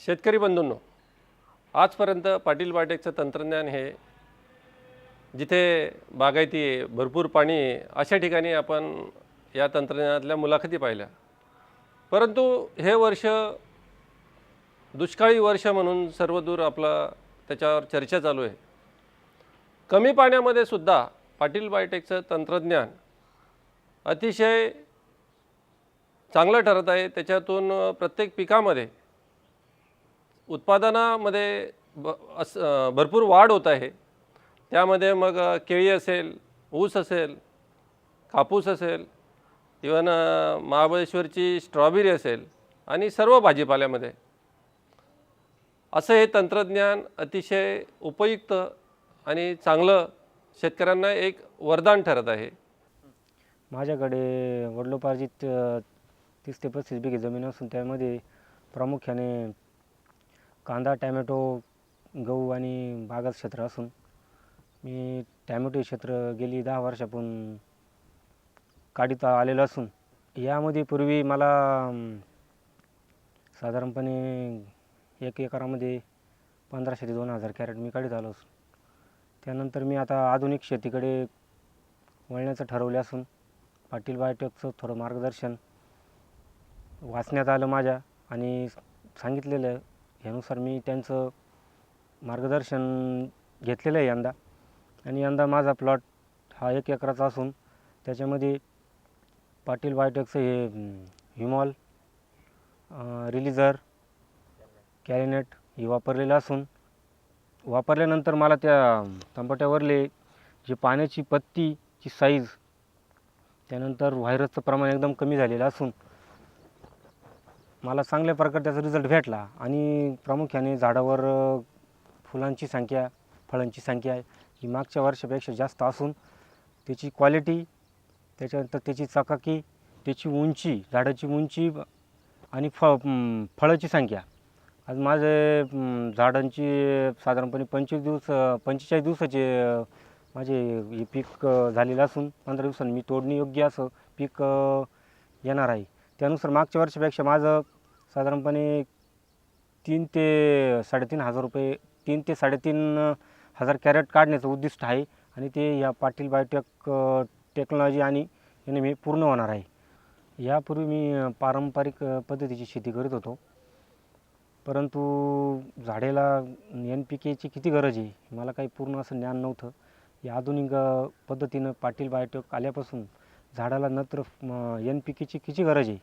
शेतकरी बंधूंनो, आजपर्यंत पाटील बायोटेकचं तंत्रज्ञान हे जिथे बागायती आहे, भरपूर पाणी आहे, अशा ठिकाणी आपण या तंत्रज्ञानातल्या मुलाखती पाहिल्या. परंतु हे वर्ष दुष्काळी वर्ष म्हणून सर्वदूर आपला त्याच्यावर चर्चा चालू आहे. कमी पाण्यामध्ये सुद्धा पाटील बायोटेकचं तंत्रज्ञान अतिशय चांगलं ठरत आहे. त्याच्यातून प्रत्येक पिकामध्ये उत्पादनामध्ये भरपूर वाढ होत आहे. त्यामध्ये मग केळी असेल, ऊस असेल, कापूस असेल, इवन महाबळेश्वरची स्ट्रॉबेरी असेल आणि सर्व भाजीपाल्यामध्ये असं हे तंत्रज्ञान अतिशय उपयुक्त आणि चांगलं शेतकऱ्यांना एक वरदान ठरत आहे. माझ्याकडे वडिलोपार्जित 30 ते 35 बिघे जमीन असून त्यामध्ये प्रामुख्याने कांदा, टॅमॅटो, गहू आणि बागायत क्षेत्र असून मी टॅमॅटो क्षेत्र गेली 10 वर्षापासून काढीत आलेलं असून यामध्ये पूर्वी मला साधारणपणे 1 एकरामध्ये 1500 ते 2000 कॅरेट मी काढीत आलो असून त्यानंतर मी आता आधुनिक शेतीकडे वळण्याचं ठरवले असून पाटील बायोटेकचं थोडं मार्गदर्शन वाचण्यात आलं माझ्या आणि सांगितलेलं यानुसार मी त्यांचं मार्गदर्शन घेतलेलं आहे यंदा. आणि यंदा माझा प्लॉट हा 1 एकराचा असून त्याच्यामध्ये पाटील बायोटेकचं हे ह्युमॉल, रिलीजर, कॅलिनेट हे वापरलेलं असून वापरल्यानंतर मला त्या टमाट्यावरले जे पाण्याची पत्तीची साईज, त्यानंतर व्हायरसचं प्रमाण एकदम कमी झालेलं असून मला चांगल्या प्रकारे त्याचा रिझल्ट भेटला. आणि प्रामुख्याने झाडावर फुलांची संख्या, फळांची संख्या ही मागच्या वर्षापेक्षा जास्त असून त्याची क्वालिटी, त्याच्यानंतर त्याची चकाकी, त्याची उंची, झाडाची उंची आणि फळाची संख्या. आज माझे झाडांची साधारणपणे 45 दिवसाचे माझे हे पीक झालेलं असून 15 दिवसांनी मी तोडणी योग्य असं पीक येणार आहे. त्यानुसार मागच्या वर्षापेक्षा माझं साधारणपणे 3 ते 3,500 कॅरेट काढण्याचं उद्दिष्ट आहे आणि ते या पाटील बायोटेक टेक्नॉलॉजी आणि याने मी पूर्ण होणार आहे. यापूर्वी मी पारंपरिक पद्धतीची शेती करत होतो, परंतु झाडेला NPKची किती गरज आहे मला काही पूर्ण असं ज्ञान नव्हतं. या आधुनिक पद्धतीनं पाटील बायोटेक आल्यापासून झाडाला नत्र NPKची किती गरज आहे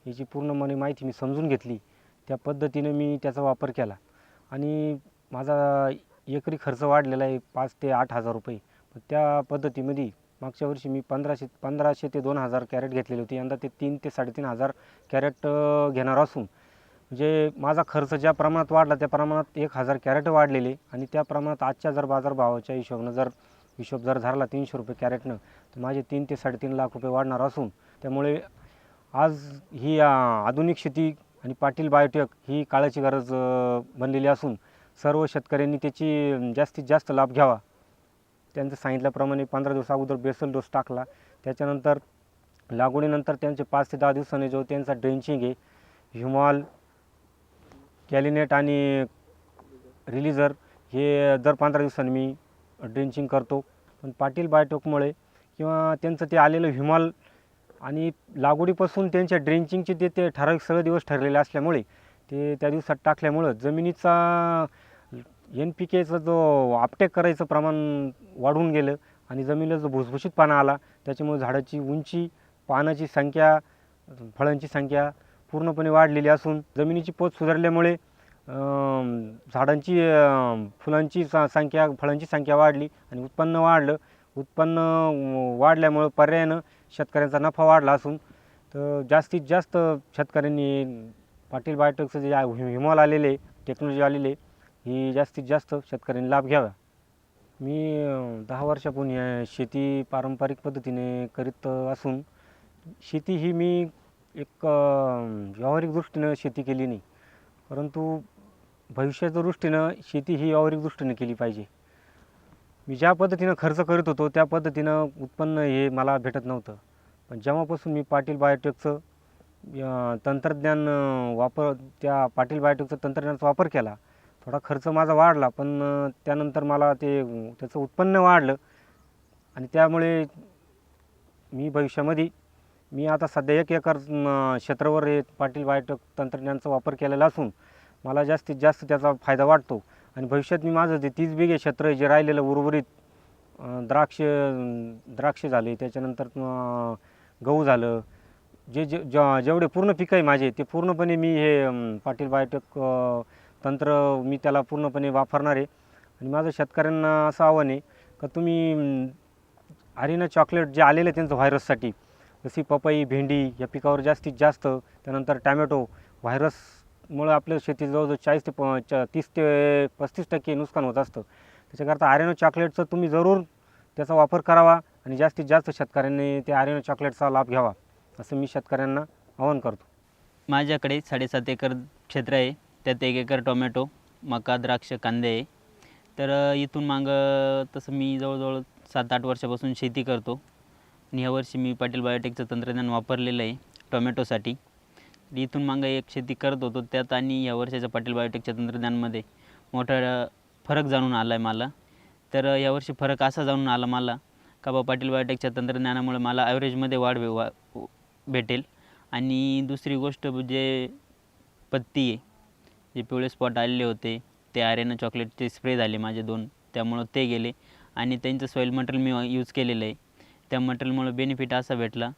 याची पूर्णपणे माहिती मी समजून घेतली. त्या पद्धतीने मी त्याचा वापर केला आणि माझा एकरी खर्च वाढलेला आहे 5 ते 8,000 रुपये. त्या पद्धतीमध्ये मागच्या वर्षी मी 1500 ते 2000 कॅरेट घेतलेले होते. यंदा ते 3 ते 3,500 कॅरेट घेणार असून म्हणजे माझा खर्च ज्या प्रमाणात वाढला त्या प्रमाणात 1000 कॅरेट वाढलेले आणि त्या प्रमाणात आजच्या जर बाजारभावाच्या हिशोबानं हिशोब जर धरला 300 रुपये कॅरेटनं तर माझे 3 ते 3.5 लाख रुपये वाढणार असून त्यामुळे आज ही आधुनिक शेती आणि पाटील बायोटेक ही काळाची गरज बनलेली असून सर्व शेतकऱ्यांनी त्याची जास्तीत जास्त लाभ घ्यावा. त्यांचं सांगितल्याप्रमाणे 15 दिवस अगोदर बेसल डोस टाकला. त्याच्यानंतर लागवडीनंतर त्यांचे 5 ते 10 दिवसांनी जो त्यांचा ड्रेंचिंग आहे, ह्युमॉल, कॅलिनेट आणि रिलीजर हे दर 15 दिवसांनी मी ड्रेंचिंग करतो. पण पाटील बायोटेकमुळे किंवा त्यांचं ते आलेलं ह्युमॉल आणि लागवडीपासून त्यांच्या ड्रेंचिंगचे ते ठराविक सगळे दिवस ठरलेले असल्यामुळे ते त्या दिवसात टाकल्यामुळं जमिनीचा NPKचा जो अपटेक करायचं प्रमाण वाढून गेलं आणि जमिनीला जो भुसभुशीतपणा आला त्याच्यामुळे झाडाची उंची, पानाची संख्या, फळांची संख्या पूर्णपणे वाढलेली असून जमिनीची पोत सुधारल्यामुळे झाडांची फुलांची संख्या, फळांची संख्या वाढली आणि उत्पन्न वाढलं. उत्पन्न वाढल्यामुळं पर्यायानं शेतकऱ्यांचा नफा वाढला असून तर जास्तीत जास्त शेतकऱ्यांनी पाटील बायोटेकचं जे ह्युमॉल आलेले टेक्नॉलॉजी आलेले ही जास्तीत जास्त शेतकऱ्यांनी लाभ घ्यावा. मी 10 वर्षापासून शेती पारंपरिक पद्धतीने करीत असून शेती ही मी एक व्यावहारिक दृष्टीनं शेती केली नाही, परंतु भविष्याच्या दृष्टीनं शेती ही व्यावहारिक दृष्टीने केली पाहिजे. मी ज्या पद्धतीनं खर्च करत होतो त्या पद्धतीनं उत्पन्न हे मला भेटत नव्हतं. पण जेव्हापासून मी पाटील बायोटेकचं तंत्रज्ञान वापर त्या पाटील बायोटेकचं तंत्रज्ञानाचा वापर केला. थोडा खर्च माझा वाढला, पण त्यानंतर मला त्याचं उत्पन्न वाढलं आणि त्यामुळे मी भविष्यामध्ये मी आता सध्या 1 एकर क्षेत्रावर हे पाटील बायोटेक तंत्रज्ञानाचा वापर केलेला असून मला जास्तीत जास्त त्याचा फायदा वाटतो. आणि भविष्यात मी माझं जे 30 बिघे क्षेत्र आहे जे राहिलेलं उर्वरित द्राक्ष झाले, त्याच्यानंतर गहू झालं, जेवढे पूर्ण पिकं आहे माझे ते पूर्णपणे मी हे पाटील बायोटेक तंत्र मी त्याला पूर्णपणे वापरणार आहे. आणि माझं शेतकऱ्यांना असं आव्हान आहे का तुम्ही अरेना चॉकलेट जे आलेलं आहे त्यांचं व्हायरससाठी, जशी पपई, भेंडी या पिकावर जास्तीत जास्त, त्यानंतर टॅमॅटो व्हायरसमुळे आपल्या शेतीत जवळजवळ 30 ते 35% नुकसान होत असतं. त्याच्याकरता अरेना चॉकलेटचं तुम्ही जरूर त्याचा वापर करावा आणि जास्तीत जास्त शेतकऱ्यांनी त्या अरेना चॉकलेटचा लाभ घ्यावा, असं मी शेतकऱ्यांना आवाहन करतो. माझ्याकडे 7.5 एकर क्षेत्र आहे. त्यात 1 एकर टोमॅटो, मका, द्राक्ष, कांदे आहे. तर इथून मागं तसं मी जवळजवळ 7-8 वर्षापासून शेती करतो आणि यावर्षी मी पाटील बायोटेकचं तंत्रज्ञान वापरलेलं आहे टोमॅटोसाठी. इथून मागं एक शेती करत होतो त्यात आणि या वर्षाच्या पाटील बायोटेकच्या तंत्रज्ञानामध्ये मोठा फरक जाणून आला आहे मला. तर यावर्षी फरक असा जाणून आला मला का पाटील बायोटेकच्या तंत्रज्ञानामुळे मला ॲव्हरेजमध्ये वाढ भेटेल. आणि दुसरी गोष्ट जे पत्ती आहे, जे पिवळे स्पॉट आलेले होते ते अरेना चॉकलेटचे स्प्रे झाले माझे 2, त्यामुळं ते गेले. आणि त्यांचं सॉईल मटेरियल मी यूज केलेलं आहे. त्या मटेरियलमुळे बेनिफिट असा भेटला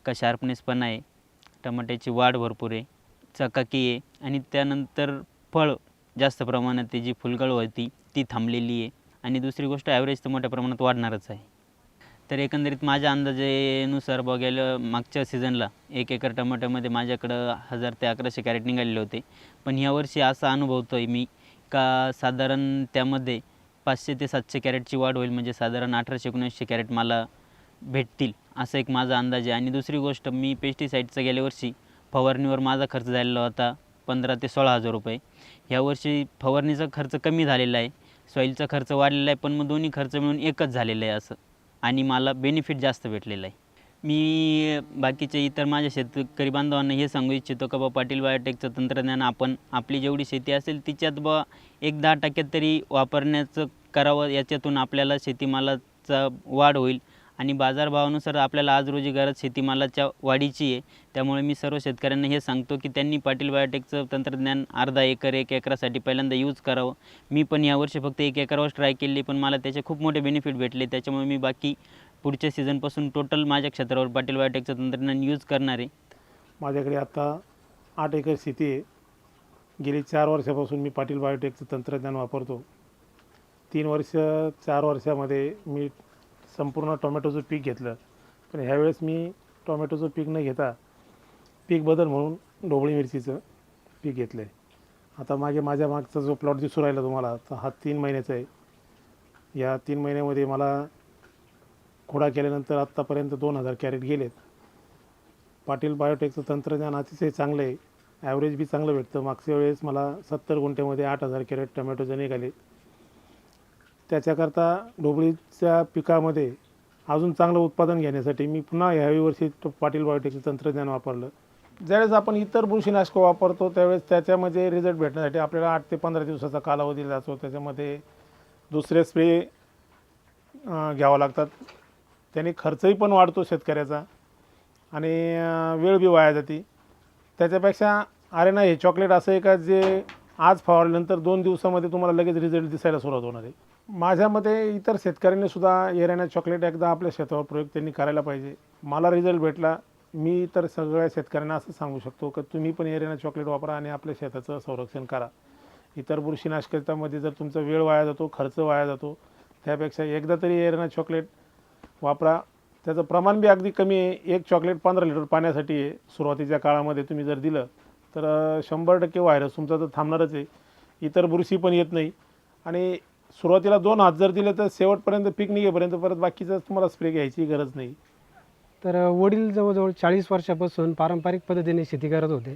का शार्पनेस पण आहे, टमाट्याची वाढ भरपूर आहे, चकाकी आहे आणि त्यानंतर फळ जास्त प्रमाणात, ती जी फुलगळ होती ती थांबलेली आहे. आणि दुसरी गोष्ट ॲव्हरेज तर मोठ्या प्रमाणात वाढणारच आहे. तर एकंदरीत माझ्या अंदाजेनुसार बघायला मागच्या सीझनला 1 एकर टमाट्यामध्ये माझ्याकडं 1000 ते 1100 कॅरेट निघालेले होते. पण यावर्षी असा अनुभवतो आहे मी का साधारण त्यामध्ये 500 ते 700 कॅरेटची वाढ होईल, म्हणजे साधारण 1800-1900 कॅरेट मला भेटतील असं एक माझा अंदाज आहे. आणि दुसरी गोष्ट, मी पेस्टिसाईडचा गेल्या वर्षी फवारणीवर माझा खर्च झालेला होता 15,000 ते 16,000 रुपये. यावर्षी फवारणीचा खर्च कमी झालेला आहे, सॉईलचा खर्च वाढलेला आहे, पण मग दोन्ही खर्च मिळून एकच झालेलं आहे असं. आणि मला बेनिफिट जास्त भेटलेलं आहे. मी बाकीचे इतर माझ्या शेतकरी बांधवांना हे सांगू इच्छितो का पाटील बायोटेकचं तंत्रज्ञान आपण आपली जेवढी शेती असेल तिच्यात 1-10% तरी वापरण्याचं करावं. याच्यातून आपल्याला शेतीमालाचा वाढ होईल आणि बाजारभावानुसार आपल्याला आज रोजी गरज शेतीमालाच्या वाढीची आहे. त्यामुळे मी सर्व शेतकऱ्यांना हे सांगतो की त्यांनी पाटील बायोटेकचं तंत्रज्ञान अर्धा एकर 1 एकरासाठी पहिल्यांदा यूज करावं. मी पण यावर्षी फक्त 1 एकरावर ट्राय केली, पण मला त्याचे खूप मोठे बेनिफिट भेटले. त्याच्यामुळे मी बाकी पुढच्या सीझनपासून टोटल माझ्या क्षेत्रावर पाटील बायोटेकचं तंत्रज्ञान यूज करणार आहे. माझ्याकडे आता 8 एकर शेती आहे. गेली 4 वर्षापासून मी पाटील बायोटेकचं तंत्रज्ञान वापरतो. 4 वर्षामध्ये मी संपूर्ण टोमॅटोचं पीक घेतलं, पण ह्यावेळेस मी टोमॅटोचं पीक न घेता पीक बदल म्हणून ढोबळी मिरचीचं पीक घेतलं आहे. आता माझ्या मागचा जो प्लॉट दिसू राहिला तुम्हाला, तर हा 3 महिन्याचा आहे. या 3 महिन्यामध्ये मला खोडा केल्यानंतर आत्तापर्यंत 2000 कॅरेट गेलेत. पाटील बायोटेकचं तंत्रज्ञान अतिशय चांगलं आहे, ॲव्हरेज बी चांगलं भेटतं. मागच्या वेळेस मला 70 गुंठ्यामध्ये 8000 कॅरेट टोमॅटोचे निघाले. त्याच्याकरता ढोबळीच्या पिकामध्ये अजून चांगलं उत्पादन घेण्यासाठी मी पुन्हा ह्याही वर्षी पाटील बायोटेकचं तंत्रज्ञान वापरलं. ज्यावेळेस आपण इतर बुरशीनाशकं वापरतो त्यावेळेस त्याच्यामध्ये रिझल्ट भेटण्यासाठी आपल्याला 8 ते 15 दिवसाचा कालावधी जातो. त्याच्यामध्ये दुसरे स्प्रे घ्यावं लागतात, त्याने खर्चही पण वाढतो शेतकऱ्याचा आणि वेळ बी वाया जाते. त्याच्यापेक्षा अरेना हे चॉकलेट असं आहे का जे आज फवारल्यानंतर 2 दिवसामध्ये तुम्हाला लगेच रिझल्ट दिसायला सुरुवात होणार आहे. माझ्या मते इतर शेतकऱ्यांनी सुद्धा अरेना चॉकलेट एकदा आपल्या शेतावर प्रयोग त्यांनी करायला पाहिजे. मला रिझल्ट भेटला. मी तर सगळ्या शेतकऱ्यांना असं सांगू शकतो की तुम्ही पण अरेना चॉकलेट वापरा आणि आपल्या शेताचं संरक्षण करा. इतर बुरशीनाशकामध्ये जर तुमचा वेळ वाया जातो, खर्च वाया जातो, त्यापेक्षा एकदा तरी अरेना चॉकलेट वापरा. त्याचं प्रमाण बी अगदी कमी आहे. 1 चॉकलेट 15 लिटर पाण्यासाठी आहे. सुरुवातीच्या काळामध्ये तुम्ही जर दिलं तर 100% व्हायरस तुमचा तर थांबणारच आहे, इतर बुरशी पण येत नाही. आणि सुरुवातीला 2 हात जर दिले तर शेवटपर्यंत पीक निघेपर्यंत परत बाकीचं तुम्हाला स्प्रे घ्यायची गरज नाही. तर वडील जवळजवळ 40 वर्षापासून पारंपरिक पद्धतीने शेती करत होते.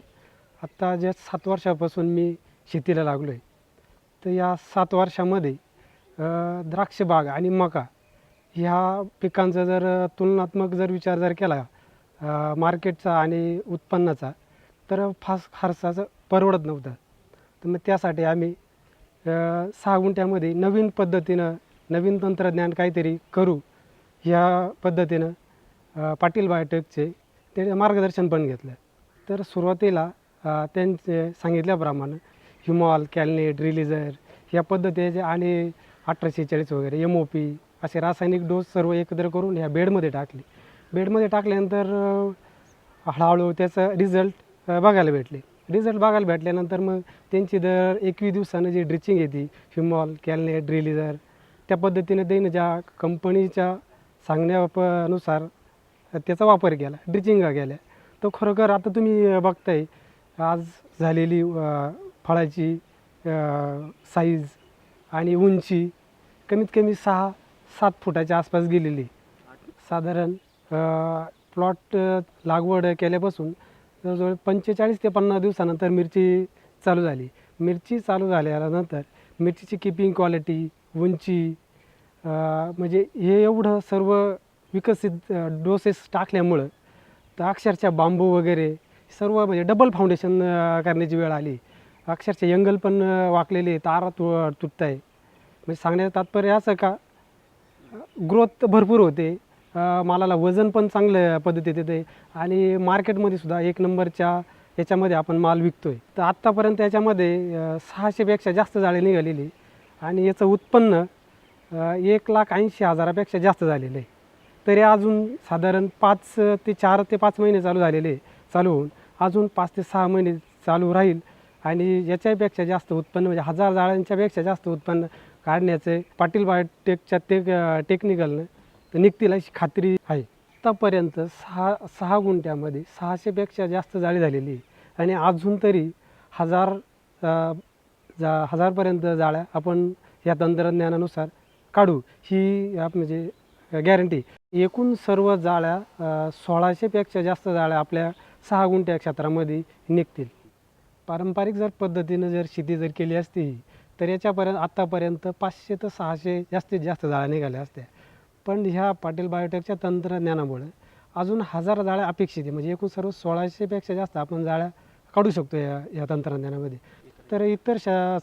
आत्ता ज्या 7 वर्षापासून मी शेतीला लागलो आहे. तर या 7 वर्षामध्ये द्राक्ष बाग आणि मका ह्या पिकांचा जर तुलनात्मक जर विचार जर केला मार्केटचा आणि उत्पन्नाचा तर फारसा असं परवडत नव्हतं. तर मग त्यासाठी आम्ही 6 गुंठ्यामध्ये नवीन पद्धतीनं नवीन तंत्रज्ञान काहीतरी करू ह्या पद्धतीनं पाटील बायोटेकचे ते मार्गदर्शन पण घेतलं. तर सुरुवातीला त्यांचे सांगितल्याप्रमाणे ह्युमॉल, कॅलनेट, रिलीजर या पद्धतीचे आणि 1846 वगैरे MOP असे रासायनिक डोस सर्व एकत्र करून ह्या बेडमध्ये टाकले. बेडमध्ये टाकल्यानंतर हळूहळू त्याचं रिझल्ट बघायला भेटले. रिझल्ट बघायला भेटल्यानंतर मग त्यांची दर 21 दिवसानं जी ड्रिचिंग येते ह्युमॉल, कॅलनेट, रिलीजर त्या पद्धतीने त्यानं ज्या कंपनीच्या सांगण्यानुसार त्याचा वापर केला, ड्रिचिंग केल्या. तो खरोखर आता तुम्ही बघताय आज झालेली फळाची साईज आणि उंची कमीत कमी 6-7 फुटाच्या आसपास गेलेली. साधारण प्लॉट लागवड केल्यापासून जवळजवळ 45 ते 50 दिवसानंतर मिरची चालू झाली. मिरची चालू झाल्यानंतर मिरचीची किपिंग क्वालिटी, उंची म्हणजे हे एवढं सर्व विकसित डोसेस टाकल्यामुळं तर अक्षरशः बांबू वगैरे सर्व म्हणजे डबल फाउंडेशन करण्याची वेळ आली. अक्षरशः यंगल पण वाकलेले, तारा तुटत आहे. म्हणजे सांगण्याचं तात्पर्य असं का ग्रोथ भरपूर होते, मालाला वजन पण चांगल्या पद्धतीत येते आणि मार्केटमध्ये सुद्धा 1 नंबरच्या याच्यामध्ये आपण माल विकतो आहे. तर आत्तापर्यंत याच्यामध्ये 600पेक्षा जास्त जाळे निघालेली आणि याचं उत्पन्न 1,80,000पेक्षा जास्त झालेलं आहे. तरी अजून साधारण 4 ते 5 महिने चालू झालेले, चालू होऊन अजून 5 ते 6 महिने चालू राहील आणि याच्यापेक्षा जास्त उत्पन्न म्हणजे 1000 जाळ्यांच्यापेक्षा जास्त उत्पन्न काढण्याचे पाटील बायोटेकच्या टेक्निकलनं तर निघतील अशी खात्री आहे. आत्तापर्यंत 6 गुंठ्यामध्ये 600पेक्षा जास्त जाळी झालेली आणि अजून तरी 1000पर्यंत जाळ्या आपण या तंत्रज्ञानानुसार काढू ही म्हणजे गॅरंटी. एकूण सर्व जाळ्या 1600पेक्षा जास्त जाळ्या आपल्या 6 गुंठ्या क्षेत्रामध्ये निघतील. पारंपरिक जर पद्धतीनं जर शेती जर केली असती तर याच्यापर्यंत आत्तापर्यंत 500 ते 600 जास्तीत जास्त जाळ्या निघाल्या असत्या. पण ह्या पाटील बायोटेकच्या तंत्रज्ञानामुळे अजून 1000 जाळ्या अपेक्षित आहे. म्हणजे एकूण सर्व 1600पेक्षा जास्त आपण जाळ्या काढू शकतो या तंत्रज्ञानामध्ये. तर इतर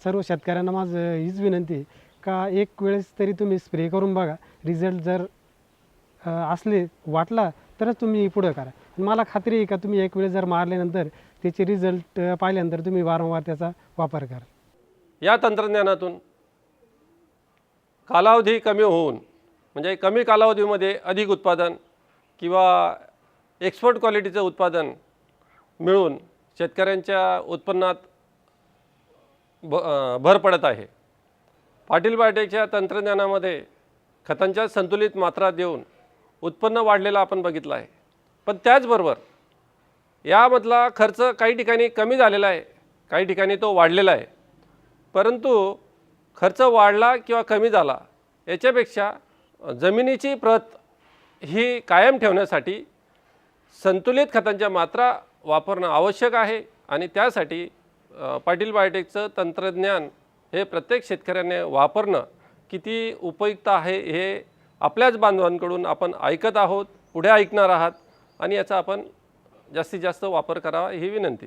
सर्व शेतकऱ्यांना माझं हीच विनंती आहे का एक वेळेस तरी तुम्ही स्प्रे करून बघा. रिझल्ट जर असले वाटला तरच तुम्ही पुढं करा. मला खात्री आहे का तुम्ही एक वेळेस जर मारल्यानंतर त्याचे रिझल्ट पाहिल्यानंतर तुम्ही वारंवार त्याचा वापर करा. या तंत्रज्ञानातून कालावधी कमी होऊन म्हणजे कमी कालावधीमध्ये अधिक उत्पादन किंवा एक्सपोर्ट क्वालिटीचं उत्पादन मिळून शेतकऱ्यांच्या उत्पन्नात भर पडत आहे. पाटील बायोटेकच्या तंत्रज्ञानामध्ये खतांच्या संतुलित मात्रा देऊन उत्पन्न वाढलेलं आपण बघितलं आहे. पण त्याचबरोबर यामधला खर्च काही ठिकाणी कमी झालेला आहे, काही ठिकाणी तो वाढलेला आहे. परंतु खर्च वाढला किंवा कमी झाला याच्यापेक्षा जमिनीची प्रत ही कायम ठेवण्यासाठी संतुलित खतांच्या मात्रा वापरणं आवश्यक आहे आणि त्यासाठी पाटील बायोटेकचं तंत्रज्ञान हे प्रत्येक शेतकऱ्याने वापरणं किती उपयुक्त आहे हे आपल्याच बांधवांकडून आपण ऐकत आहोत, पुढे ऐकणार आहात आणि याचा आपण जास्तीत जास्त वापर करावा ही विनंती.